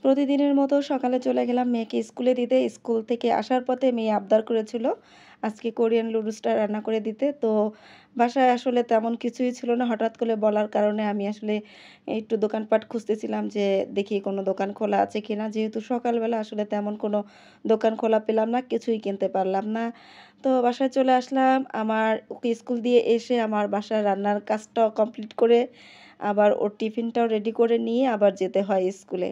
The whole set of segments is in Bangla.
প্রতিদিনের মতো সকালে চলে গেলাম মেয়েকে স্কুলে দিতে। স্কুল থেকে আসার পথে মেয়ে আবদার করেছিল আজকে কোরিয়ান নুডলসটা রান্না করে দিতে। তো বাসায় আসলে তেমন কিছুই ছিল না। হঠাৎ করে বলার কারণে আমি আসলে একটু দোকানপাট খুঁজতেছিলাম যে দেখি কোনো দোকান খোলা আছে কিনা। যেহেতু সকালবেলা আসলে তেমন কোনো দোকান খোলা পেলাম না, কিছুই কিনতে পারলাম না। তো বাসায় চলে আসলাম। আমার ওকে স্কুল দিয়ে এসে আমার বাসার রান্নার কাজটাও কমপ্লিট করে আবার ওর টিফিনটাও রেডি করে নিয়ে আবার যেতে হয় স্কুলে।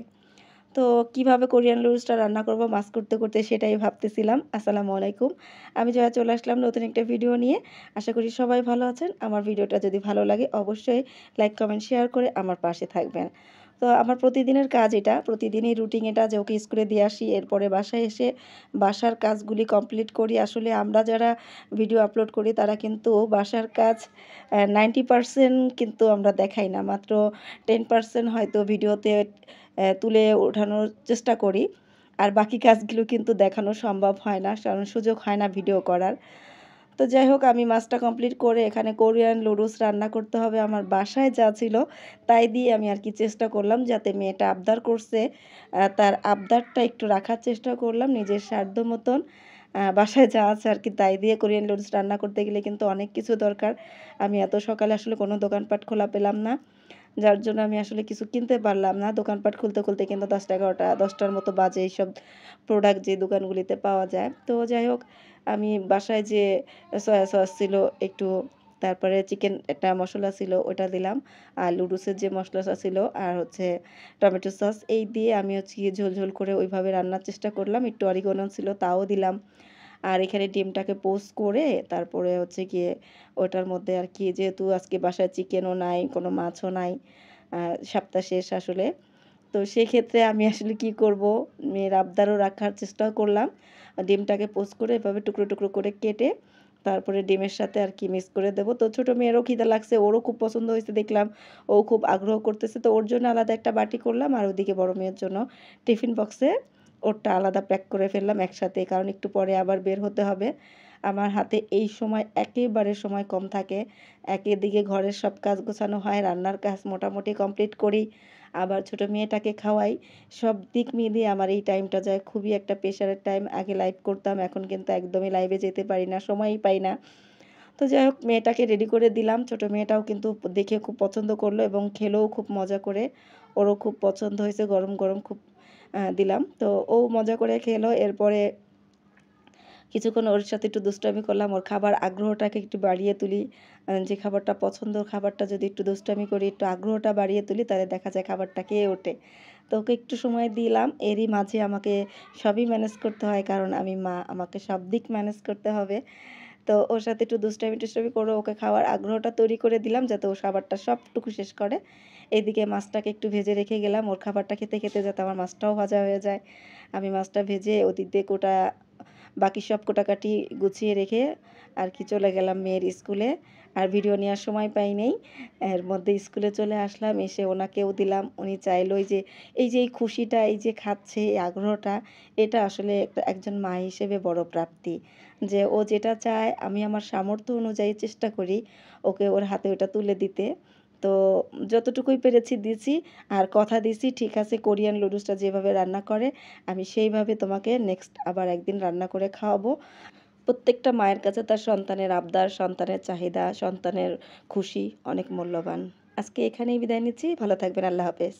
তো কিভাবে কোরিয়ান নুডলসটা রান্না করব মাছ করতে সেটাই ভাবতেছিলাম। আসসালামু আলাইকুম। আমি জয়া চলে আসলাম নতুন একটা ভিডিও নিয়ে। আশা করি সবাই ভালো আছেন। আমার ভিডিওটা যদি ভালো লাগে অবশ্যই লাইক, কমেন্ট, শেয়ার করে আমার পাশে থাকবেন। তো আমার প্রতিদিনের কাজ এটা। প্রতিদিনই রুটিন এটা যে ওকে স্কুলে দিয়ে আসি। এরপরে বাসায় এসে বাসার কাজগুলি কমপ্লিট করি। আসলে আমরা যারা ভিডিও আপলোড করি তারা কিন্তু বাসার কাজ 90% কিন্তু আমরা দেখাই না। মাত্র 10% হয়তো ভিডিওতে তুলে ওঠানোর চেষ্টা করি। আর বাকি কাজগুলো কিন্তু দেখানো সম্ভব হয় না। কারণ সুযোগ হয় না ভিডিও করার। তো যাই হোক আমি মাছটা কমপ্লিট করে এখানে কোরিয়ান নুডলস রান্না করতে হবে আমার বাসায় যা ছিল তাই দিয়ে আমি আর কি চেষ্টা করলাম যাতে মেয়েটা আবদার করছে তার আবদারটা একটু রাখার চেষ্টা করলাম নিজের সাধ্য মতন। বাসায় যা আছে আর কি তাই দিয়ে কোরিয়ান নুডলস রান্না করতে গেলে কিন্তু অনেক কিছু দরকার। আমি এত সকালে আসলে কোনো দোকানপাট খোলা পেলাম না। যার জন্য আমি আসলে কিছু কিনতে পারলাম না। দোকানপাট খুলতে কিন্তু ১০টা ১১টা ১০টার মতো বাজে এইসব প্রোডাক্ট যে দোকানগুলিতে পাওয়া যায়। তো যাই হোক আমি বাসায় যে সয়া সস ছিল একটু, তারপরে চিকেন একটা মসলা ছিল ওটা দিলাম। আর লুডুসের যে মসলা সস ছিল আর হচ্ছে টমেটো সস এই দিয়ে আমি হচ্ছে গিয়ে ঝোল করে ওইভাবে রান্নার চেষ্টা করলাম। একটু অরিগানো ছিল তাও দিলাম। আর এখানে ডিমটাকে পোস্ট করে তারপরে হচ্ছে গিয়ে ওটার মধ্যে আর কি যেহেতু আজকে বাসায় চিকেনও নাই, কোনো মাছও নাই, সপ্তাহ শেষ আসলে। তো সেক্ষেত্রে আমি আসলে কি করব, মেয়ের আবদারও রাখার চেষ্টাও করলাম। ডিমটাকে পোস্ট করে এভাবে টুকরো করে কেটে তারপরে ডিমের সাথে আর কি মিক্স করে দেব। তো ছোট মেয়েরও খিদে লাগছে, ওরও খুব পছন্দ হয়েছে দেখলাম। ও খুব আগ্রহ করতেছে। তো ওর জন্য আলাদা একটা বাটি করলাম আর ওদিকে বড় মেয়ের জন্য টিফিন বক্সে ওরটা আলাদা প্যাক করে ফেললাম একসাথে। কারণ একটু পরে আবার বের হতে হবে। আমার হাতে এই সময় একেবারে সময় কম থাকে। এদিকে ঘরের সব কাজ গোছানো হয়, রান্নার কাজ মোটামুটি কমপ্লিট করি। আবার ছোট মেয়েটাকে খাওয়াই। সব দিক মিলিয়ে আমার এই টাইমটা যায় খুবই একটা প্রেশারের টাইম। আগে লাইভ করতাম, এখন কিন্তু একদমই লাইভে যেতে পারি না, সময়ই পাই না। তো যাই হোক মেয়েটাকে রেডি করে দিলাম। ছোট মেয়েটাও কিন্তু দেখে খুব পছন্দ করলো এবং খেলেও খুব মজা করে। ওরও খুব পছন্দ হয়েছে, গরম খুব দিলাম। তো ও মজা করে খেলো। এরপরে কিছুক্ষণ ওর সাথে একটু দুষ্টামি করলাম। ওর খাবার আগ্রহটাকে একটু বাড়িয়ে তুলি। যে খাবারটা পছন্দ খাবারটা যদি একটু দুষ্টামি করি, একটু আগ্রহটা বাড়িয়ে তুলি তাহলে দেখা যায় খাবারটা খেয়ে ওঠে। তো ওকে একটু সময় দিলাম। এরই মাঝে আমাকে সবই ম্যানেজ করতে হয় কারণ আমি মা, আমাকে সব দিক ম্যানেজ করতে হবে। তো ওর সাথে একটু দুষ্টামি করে ওকে খাওয়ার আগ্রহটা তৈরি করে দিলাম যাতে ও খাবারটা সবটুকু শেষ করে। এদিকে মাছটাকে একটু ভেজে রেখে গেলাম ওর খাবারটা খেতে যাতে আমার মাছটাও ভাজা হয়ে যায়। আমি মাছটা ভেজে ওদিক দিয়ে বাকি সব কোটাকাটি গুছিয়ে রেখে আর কি চলে গেলাম মেয়ের স্কুলে। আর ভিডিও নেওয়ার সময় পাই নাই। এর মধ্যে স্কুলে চলে আসলাম, এসে ওনাকেও দিলাম। উনি চাইলো এই যে এই খুশিটা, এই যে খাচ্ছে, এই আগ্রহটা, এটা আসলে একজন মা হিসেবে বড় প্রাপ্তি। যে ও যেটা চায় আমি আমার সামর্থ্য অনুযায়ী চেষ্টা করি ওকে ওর হাতে ওটা তুলে দিতে। তো যতটুকুই পেরেছি দিছি। আর কথা দিছি ঠিক আছে কোরিয়ান নুডলসটা যেভাবে রান্না করে আমি সেইভাবে তোমাকে নেক্সট আবার একদিন রান্না করে খাওয়াবো। প্রত্যেকটা মায়ের কাছে তার সন্তানের আবদার, সন্তানের চাহিদা, সন্তানের খুশি অনেক মূল্যবান। আজকে এখানেই বিদায় নিচ্ছি। ভালো থাকবেন। আল্লাহ হাফেজ।